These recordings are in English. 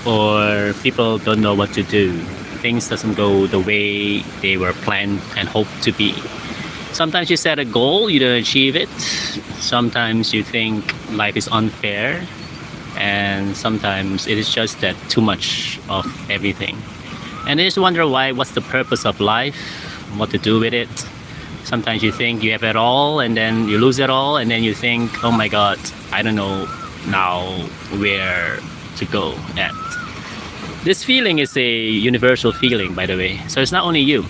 or people don't know what to do. Things doesn't go the way they were planned and hoped to be. Sometimes you set a goal, you don't achieve it. Sometimes you think life is unfair, and sometimes it is just that too much of everything. And you just wonder why, what's the purpose of life, what to do with it. Sometimes you think you have it all and then you lose it all, and then you think, oh my god, I don't know now where to go at. This feeling is a universal feeling, by the way. So it's not only you.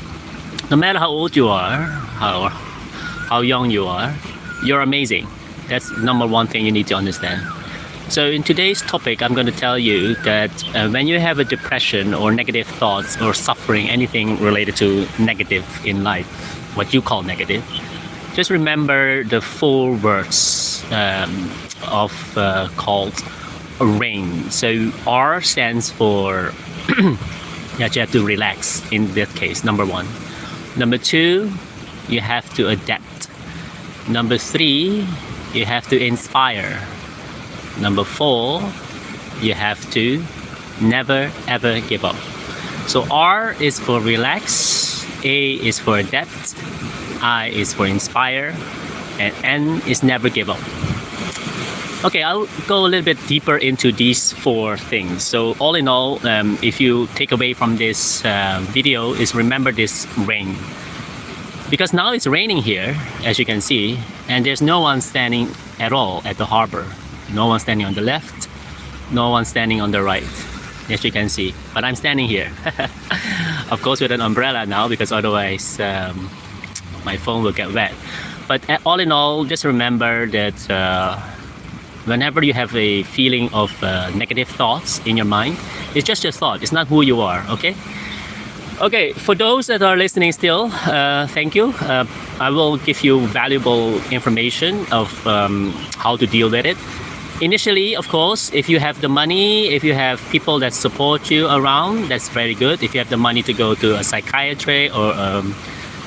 No matter how old you are, how young you are, you're amazing. That's number one thing you need to understand. So in today's topic, I'm going to tell you that when you have a depression or negative thoughts or suffering, anything related to negative in life, what you call negative, just remember the four words called rain. So R stands for you have to relax in that case, number one. Number two, you have to adapt. Number three, you have to inspire. Number four, you have to never ever give up. So R is for relax, A is for adapt, I is for inspire, and N is never give up. Okay, I'll go a little bit deeper into these four things. So all in all, if you take away from this video is remember this rain. Because now it's raining here, as you can see, and there's no one standing at all at the harbor. No one standing on the left, no one standing on the right, as you can see. But I'm standing here, of course with an umbrella now, because otherwise my phone will get wet. But all in all, just remember that whenever you have a feeling of negative thoughts in your mind, it's just a thought, it's not who you are, okay? Okay, for those that are listening still, thank you. I will give you valuable information of how to deal with it. Initially, of course, if you have the money, if you have people that support you around, that's very good. If you have the money to go to a psychiatrist or a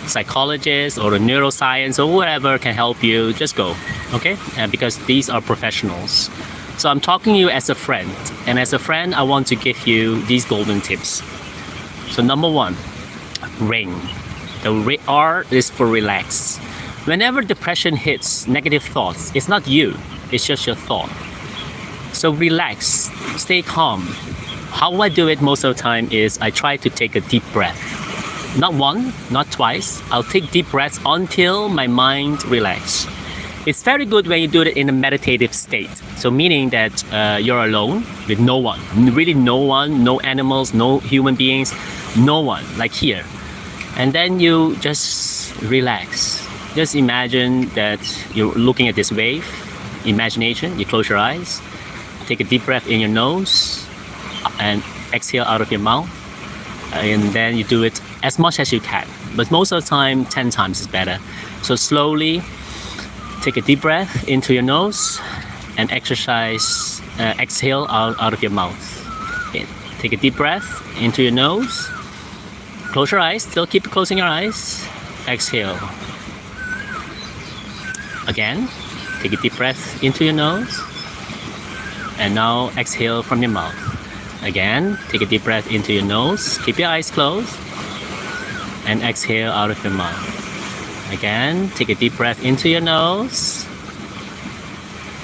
psychologist or a neuroscience or whatever can help you, just go, okay? Because these are professionals. So I'm talking to you as a friend, and as a friend, I want to give you these golden tips. So number one, rain. The R is for relax. Whenever depression hits, negative thoughts, it's not you, it's just your thought. So relax, stay calm. How I do it most of the time is I try to take a deep breath. Not one, not twice. I'll take deep breaths until my mind relaxes. It's very good when you do it in a meditative state. So meaning that you're alone with no one, really no one, no animals, no human beings, no one, like here. And then you just relax. Just imagine that you're looking at this wave, imagination, you close your eyes, take a deep breath in your nose and exhale out of your mouth. And then you do it as much as you can. But most of the time, 10 times is better. So slowly, take a deep breath into your nose and exhale out of your mouth. Okay. Take a deep breath into your nose. Close your eyes, still keep closing your eyes. Exhale. Again, take a deep breath into your nose. And now exhale from your mouth. Again, take a deep breath into your nose. Keep your eyes closed. And exhale out of your mouth. Again, take a deep breath into your nose.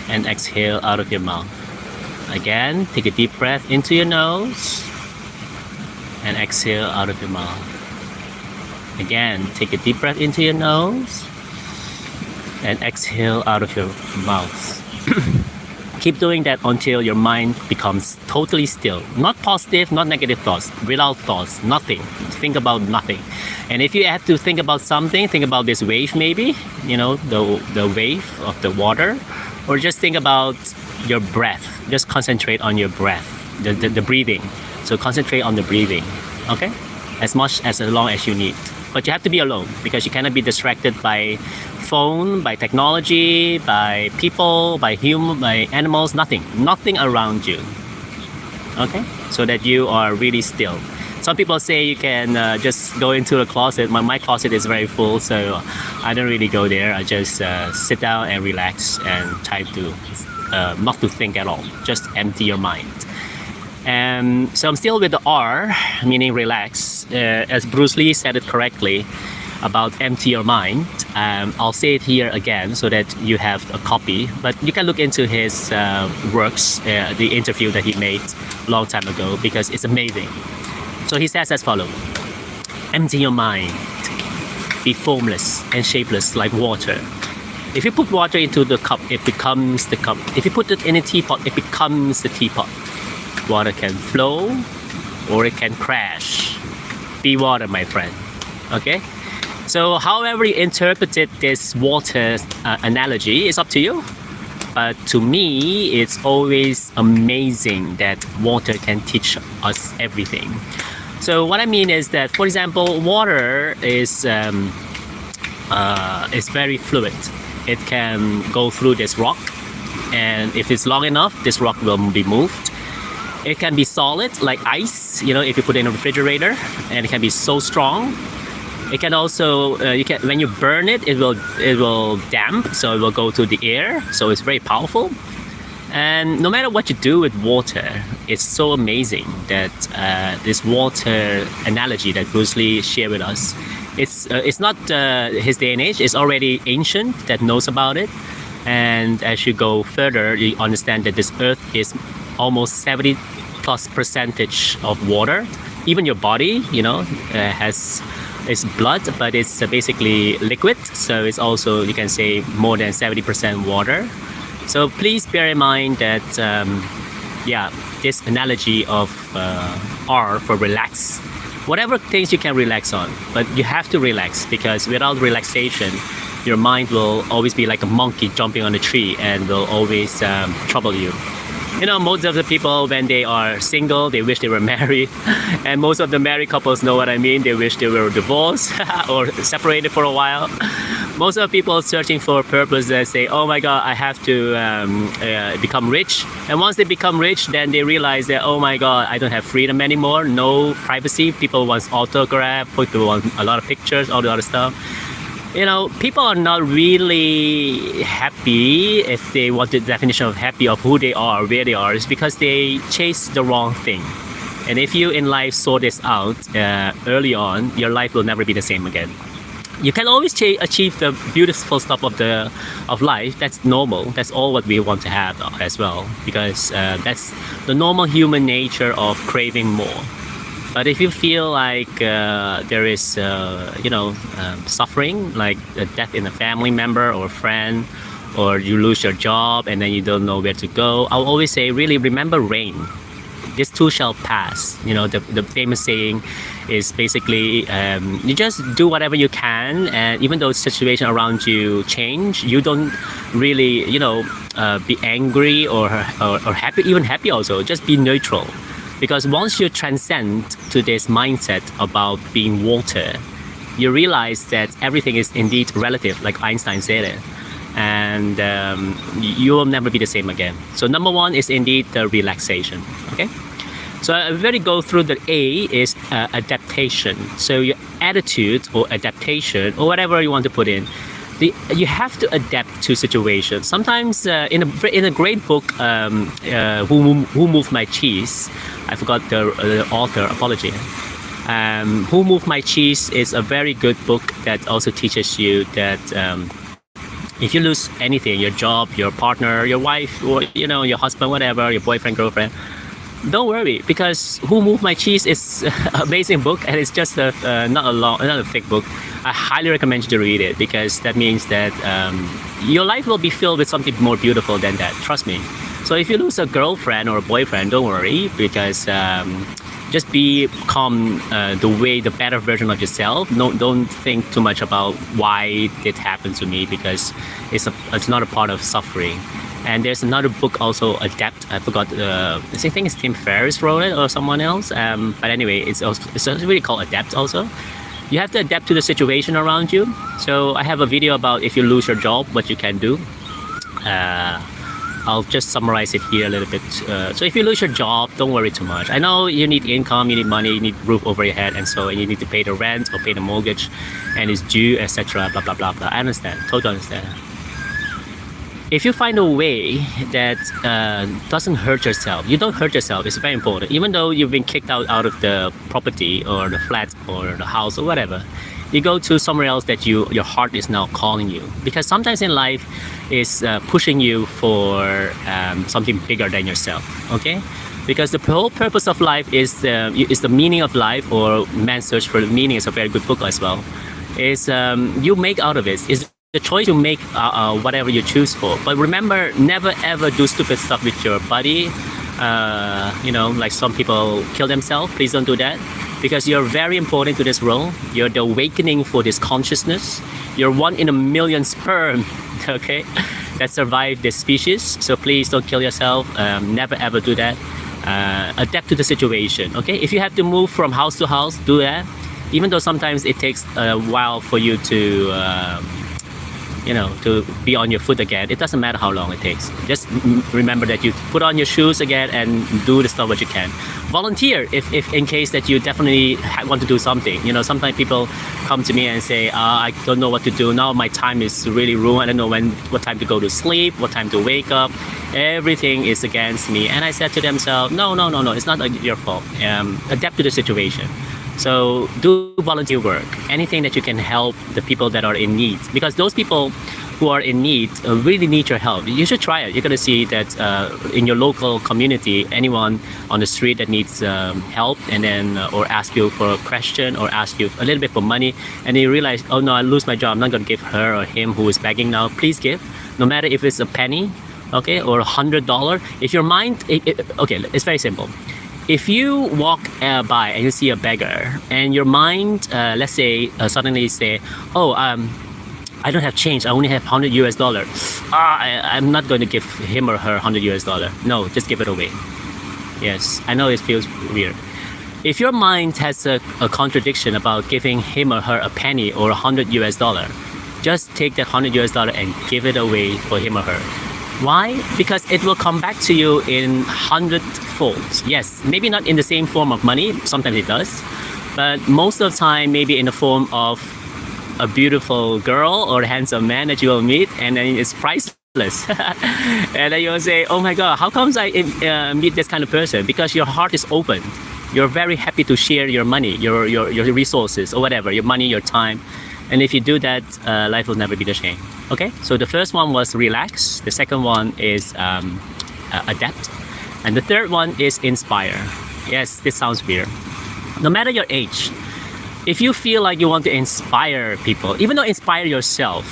And exhale out of your mouth. Again, take a deep breath into your nose. And exhale out of your mouth. Again, take a deep breath into your nose. And exhale out of your mouth. Keep doing that until your mind becomes totally still. Not positive, not negative thoughts. Without thoughts, nothing. Think about nothing. And if you have to think about something, think about this wave maybe, you know, the wave of the water. Or just think about your breath. Just concentrate on your breath, the breathing. So concentrate on the breathing, okay? As long as you need. But you have to be alone because you cannot be distracted by phone, by technology, by people, by animals, nothing around you, okay? So that you are really still. Some people say you can just go into a closet. My closet is very full, so I don't really go there. I just sit down and relax and try to not to think at all. Just empty your mind. So I'm still with the R, meaning relax. As Bruce Lee said it correctly about empty your mind. I'll say it here again so that you have a copy. But you can look into his works, the interview that he made a long time ago, because it's amazing. So he says as follows: empty your mind. Be formless and shapeless like water. If you put water into the cup, it becomes the cup. If you put it in a teapot, it becomes the teapot. Water can flow or it can crash. Be water, my friend. Okay? So however you interpreted this water analogy is up to you. But to me, it's always amazing that water can teach us everything. So what I mean is that, for example, water is very fluid. It can go through this rock, and if it's long enough, this rock will be moved. It can be solid like ice, if you put it in a refrigerator, and it can be so strong. It can also, when you burn it, it will damp, so it will go to the air. So it's very powerful. And no matter what you do with water, it's so amazing that this water analogy that Bruce Lee shared with us, it's not his day and age. It's already ancient that knows about it. And as you go further, you understand that this earth is almost 70+% of water. Even your body, has it's blood, but it's basically liquid. So it's also, you can say, more than 70% water. So please bear in mind that, this analogy of R for relax. Whatever things you can relax on, but you have to relax, because without relaxation, your mind will always be like a monkey jumping on a tree and will always trouble you. Most of the people, when they are single, they wish they were married. And most of the married couples know what I mean. They wish they were divorced or separated for a while. Most of the people searching for a purpose, they say, oh my God, I have to become rich. And once they become rich, then they realize that, oh my God, I don't have freedom anymore. No privacy. People want autograph. People want a lot of pictures, all the other stuff. People are not really happy. If they want the definition of happy of who they are, where they are, is because they chase the wrong thing. And if you in life sort this out early on, your life will never be the same again. You can always achieve the beautiful stuff of life. That's normal. That's all what we want to have as well, because that's the normal human nature of craving more. But if you feel like there is, suffering, like a death in a family member or a friend, or you lose your job and then you don't know where to go, I'll always say, really remember rain. This too shall pass. The famous saying is basically, you just do whatever you can, and even though the situation around you change, you don't really, be angry or happy, even happy also. Just be neutral. Because once you transcend to this mindset about being water, you realize that everything is indeed relative, like Einstein said it. And you will never be the same again. So number one is indeed the relaxation. Okay? So I already go through the A is adaptation. So your attitude or adaptation or whatever you want to put in, you have to adapt to situations. Sometimes in a great book, Who Moved My Cheese, I forgot the author, apology. Who Moved My Cheese is a very good book that also teaches you that if you lose anything, your job, your partner, your wife, or your husband, whatever, your boyfriend, girlfriend, don't worry, because Who Moved My Cheese is an amazing book, and it's just not a thick book. I highly recommend you to read it, because that means that your life will be filled with something more beautiful than that. Trust me. So if you lose a girlfriend or a boyfriend, don't worry, because just become the better version of yourself. Don't think too much about why it happened to me, because it's not a part of suffering. And there's another book also, Adapt. I forgot. I think it's Tim Ferriss wrote it or someone else. But anyway, it's really called Adapt also. You have to adapt to the situation around you. So I have a video about if you lose your job, what you can do. I'll just summarize it here a little bit. So if you lose your job, don't worry too much. I know you need income, you need money, you need roof over your head, and you need to pay the rent or pay the mortgage, and it's due, etc. Blah blah blah blah. I understand, totally understand. if you find a way that doesn't hurt yourself, you don't hurt yourself. It's very important. Even though you've been kicked out of the property or the flat or the house or whatever, you go to somewhere else that your heart is now calling you. Because sometimes in life is pushing you for something bigger than yourself. Okay, because the whole purpose of life is the meaning of life, or Man's Search for the Meaning is a very good book as well. Is you make out of it. Is the choice to make whatever you choose for. But remember, never ever do stupid stuff with your body. Like some people kill themselves. Please don't do that, because you're very important to this world. You're the awakening for this consciousness. You're 1 in a million sperm, okay, that survived this species. So please don't kill yourself. Never ever do that. Adapt to the situation, okay? If you have to move from house to house, do that. Even though sometimes it takes a while for you to to be on your foot again. It doesn't matter how long it takes. Just remember that you put on your shoes again and do the stuff what you can. Volunteer if in case that you definitely want to do something. Sometimes people come to me and say, I don't know what to do. Now my time is really ruined. I don't know what time to go to sleep, what time to wake up. Everything is against me. And I said to themselves, no, it's not your fault. Adapt to the situation. So do volunteer work, anything that you can help the people that are in need, because those people who are in need really need your help. You should try it. You're going to see that in your local community, anyone on the street that needs help, and then or ask you for a question or ask you a little bit for money, and then you realize, oh no, I lose my job. I'm not going to give her or him who is begging now. Please give, no matter if it's a penny, okay, or $100. If your mind, okay, it's very simple. If you walk by and you see a beggar, and your mind, let's say, suddenly say, oh, I don't have change, I only have $100. I'm not going to give him or her $100. No, just give it away. Yes, I know it feels weird. If your mind has a contradiction about giving him or her a penny or $100, just take that $100 and give it away for him or her. Why? Because it will come back to you in 100 folds. Yes, maybe not in the same form of money. Sometimes it does. But most of the time, maybe in the form of a beautiful girl or a handsome man that you will meet, and then it's priceless. And then you'll say, oh my God, how comes I meet this kind of person? Because your heart is open. You're very happy to share your money, your resources or whatever, your money, your time. And if you do that, life will never be the same. Okay, so the first one was relax. The second one is adapt. And the third one is inspire. Yes, this sounds weird. No matter your age, if you feel like you want to inspire people, even though inspire yourself,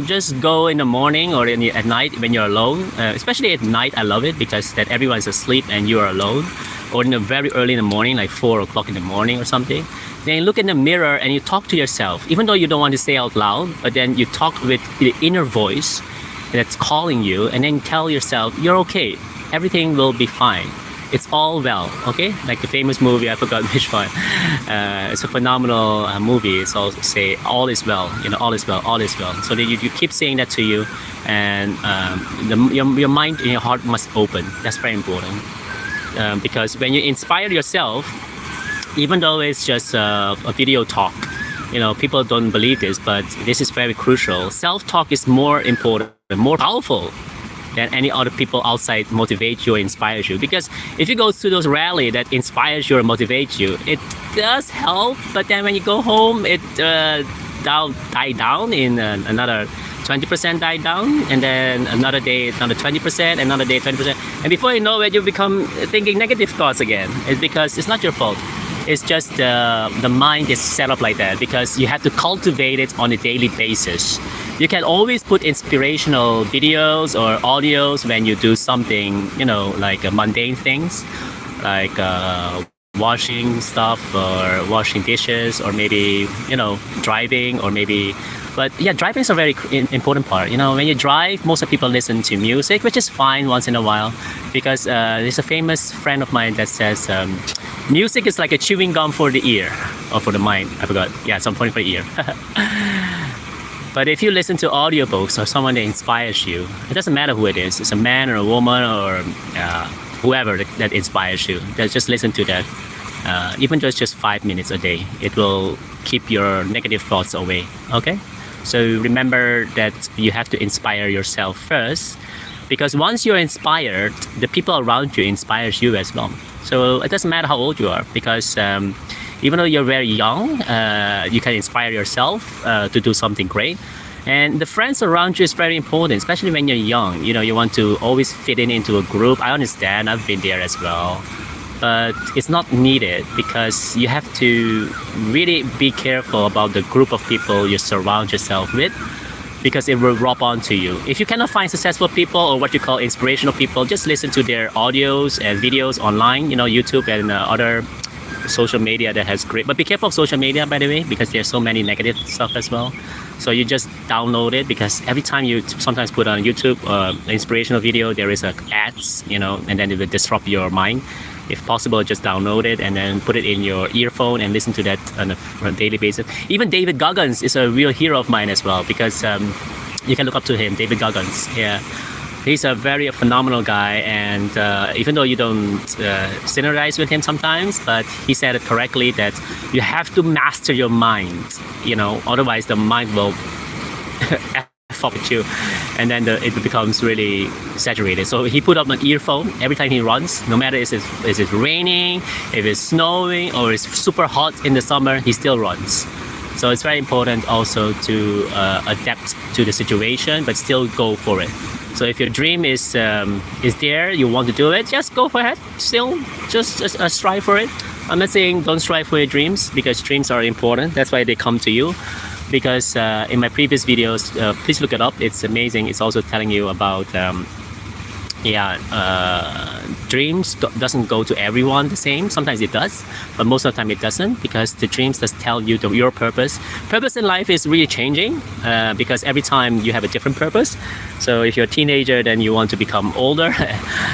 just go in the morning or at night when you're alone. Especially at night, I love it because that everyone's asleep and you are alone. Or in the very early in the morning, like 4 o'clock in the morning or something. Then you look in the mirror and you talk to yourself, even though you don't want to say out loud, but then you talk with the inner voice that's calling you, and then tell yourself, you're okay, everything will be fine, it's all well, okay? Like the famous movie, I forgot which one. It's a phenomenal movie. It's all say, all is well, all is well, all is well. So that you keep saying that to you, and your mind and your heart must open. That's very important. Because when you inspire yourself, even though it's just a video talk, people don't believe this, but this is very crucial. Self-talk is more important, more powerful than any other people outside motivate you or inspires you. Because if you go to those rallies that inspires you or motivates you, it does help, but then when you go home, it die down in another 20% die down, and then another day another 20%, another day 20%, and before you know it, you become thinking negative thoughts again. It's because it's not your fault. It's just the mind is set up like that because you have to cultivate it on a daily basis. You can always put inspirational videos or audios when you do something, like mundane things, like washing stuff or washing dishes, or maybe, driving, or maybe. But yeah, driving is a very important part. When you drive, most of people listen to music, which is fine once in a while, because there's a famous friend of mine that says music is like a chewing gum for the ear, or for the mind. I forgot. Yeah, some point for the ear. But if you listen to audiobooks or someone that inspires you, it doesn't matter who it is. It's a man or a woman or whoever that inspires you. Just listen to that. Even just 5 minutes a day, it will keep your negative thoughts away. Okay? So remember that you have to inspire yourself first, because once you're inspired, the people around you inspires you as well. So it doesn't matter how old you are, because even though you're very young, you can inspire yourself to do something great. And the friends around you is very important, especially when you're young. You want to always fit into a group. I understand, I've been there as well. But it's not needed, because you have to really be careful about the group of people you surround yourself with, because it will rub onto you. If you cannot find successful people, or what you call inspirational people, just listen to their audios and videos online, YouTube and other social media that has great. But be careful of social media, by the way, because there's so many negative stuff as well. So you just download it, because every time you sometimes put on YouTube an inspirational video, there is ads, and then it will disrupt your mind. If possible, just download it and then put it in your earphone and listen to that on a daily basis. Even David Goggins is a real hero of mine as well, because you can look up to him, David Goggins. Yeah, he's a very phenomenal guy, and even though you don't synergize with him sometimes, but he said it correctly that you have to master your mind. Otherwise the mind will F up with you, and then it becomes really saturated. So he put up an earphone every time he runs, no matter is it raining, if it's snowing, or it's super hot in the summer, he still runs. So it's very important also to adapt to the situation, but still go for it. So if your dream is there, you want to do it, just go for it. Still, just strive for it. I'm not saying don't strive for your dreams, because dreams are important. That's why they come to you. Because in my previous videos, please look it up. It's amazing. It's also telling you about dreams doesn't go to everyone the same. Sometimes it does, but most of the time it doesn't, because the dreams just tell you your purpose. Purpose in life is really changing, because every time you have a different purpose. So if you're a teenager, then you want to become older,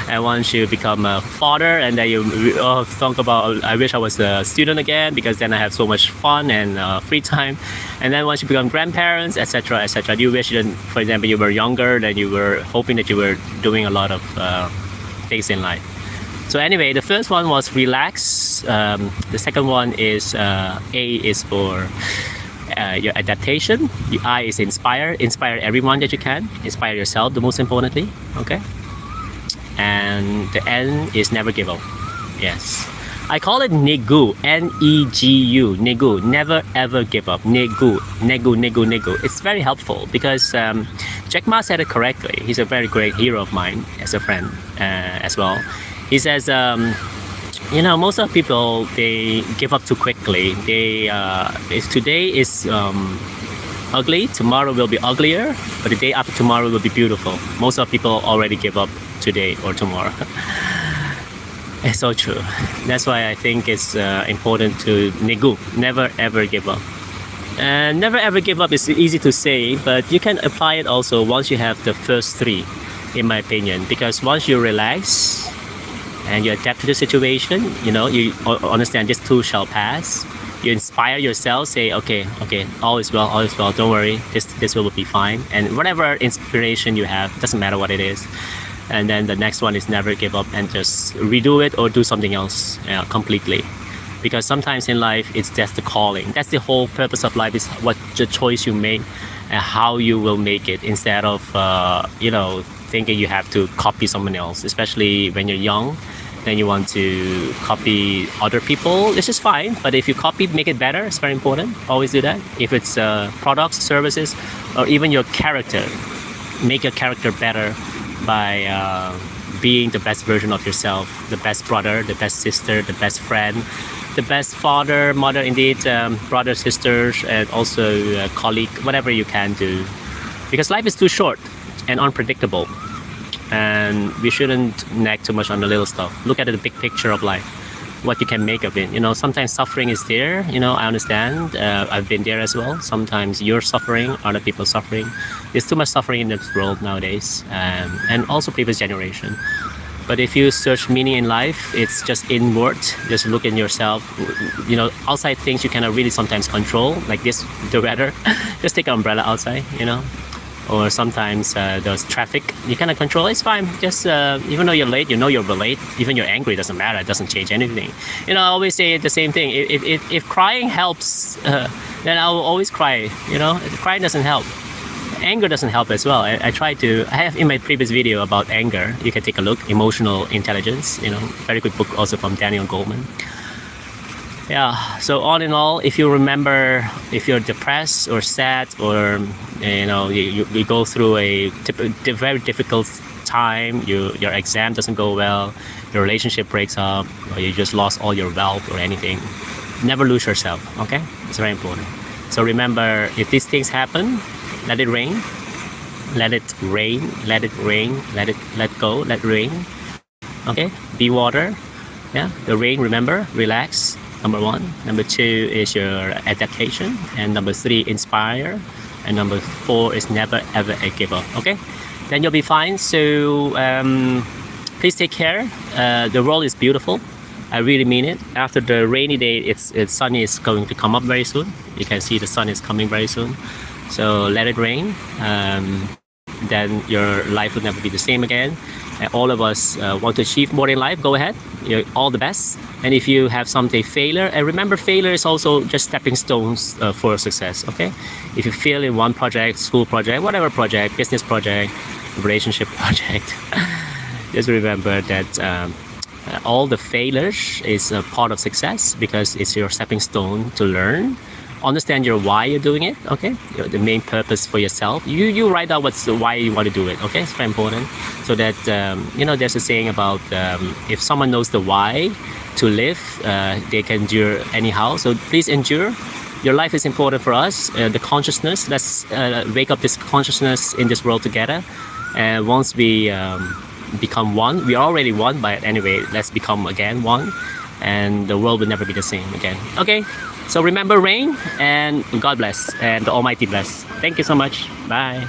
and once you become a father, and then you think about, I wish I was a student again, because then I have so much fun and free time. And then once you become grandparents, etc., etc., you wish that, for example, you were younger, then you were hoping that you were doing a lot of things in life. So anyway, the first one was relax. The second one is A is for your adaptation. The I is inspire. Inspire everyone that you can. Inspire yourself, the most importantly. Okay. And the N is never give up. Yes. I call it Negu, N-E-G-U, Negu, never ever give up, Negu, Negu, Negu, Negu. It's very helpful, because Jack Ma said it correctly. He's a very great hero of mine as a friend as well. He says, most of people, they give up too quickly. If today is ugly, tomorrow will be uglier, but the day after tomorrow will be beautiful. Most of people already give up today or tomorrow. It's so true. That's why I think it's important to Negu, never ever give up. And never ever give up is easy to say, but you can apply it also once you have the first three, in my opinion. Because once you relax and you adapt to the situation, you understand this too shall pass. You inspire yourself, say, okay, all is well, don't worry, this will be fine. And whatever inspiration you have, doesn't matter what it is. And then the next one is never give up, and just redo it or do something else completely. Because sometimes in life, it's just the calling. That's the whole purpose of life, is what the choice you make and how you will make it, instead of thinking you have to copy someone else. Especially when you're young, then you want to copy other people. This is fine, but if you copy, make it better. It's very important. Always do that. If it's products, services, or even your character, make your character better by being the best version of yourself, the best brother, the best sister, the best friend, the best father, mother, indeed, brothers, sisters, and also a colleague, whatever you can do. Because life is too short and unpredictable, and we shouldn't nag too much on the little stuff. Look at the big picture of life, what you can make of it. Sometimes suffering is there, I understand. I've been there as well. Sometimes you're suffering, other people suffering. There's too much suffering in this world nowadays, and also previous generation. But if you search meaning in life, it's just inward. Just look in yourself. Outside things you cannot really sometimes control, like this, the weather. Just take an umbrella outside, Or sometimes there's traffic. You cannot control it. It's fine. Just even though you're late, you're late. Even you're angry, it doesn't matter. It doesn't change anything. I always say the same thing. If crying helps, then I will always cry. Crying doesn't help. Anger doesn't help as well. I have in my previous video about anger. You can take a look. Emotional Intelligence. Very good book also from Daniel Goleman. Yeah. So all in all, if you remember, if you're depressed or sad, or you go through a very difficult time, your exam doesn't go well, your relationship breaks up, or you just lost all your wealth or anything, never lose yourself. Okay, it's very important. So remember, if these things happen, let it rain, let it rain, let it rain, let go, let rain. Okay, be water. Yeah, the rain. Remember, relax. Number 1. Number 2 is your adaptation, and number 3, inspire, and number 4 is never ever a give up. Okay, then you'll be fine. So please take care. The world is beautiful. I really mean it. After the rainy day, it's sun is going to come up very soon. You can see the sun is coming very soon. So let it rain. Then your life will never be the same again. And all of us want to achieve more in life. Go ahead. You're all the best. And if you have something failure, and remember, failure is also just stepping stones for success. Okay. If you fail in one project, school project, whatever project, business project, relationship project, just remember that all the failures is a part of success, because it's your stepping stone to learn. Understand your why you're doing it. Okay, the main purpose for yourself. You write out what's why you want to do it. Okay, it's very important. So that there's a saying about if someone knows the why to live, they can endure anyhow. So please endure. Your life is important for us. The consciousness. Let's wake up this consciousness in this world together. And once we become one, we are already one. But anyway, let's become again one, and the world will never be the same again. Okay. So remember rain, and God bless, and the Almighty bless. Thank you so much. Bye.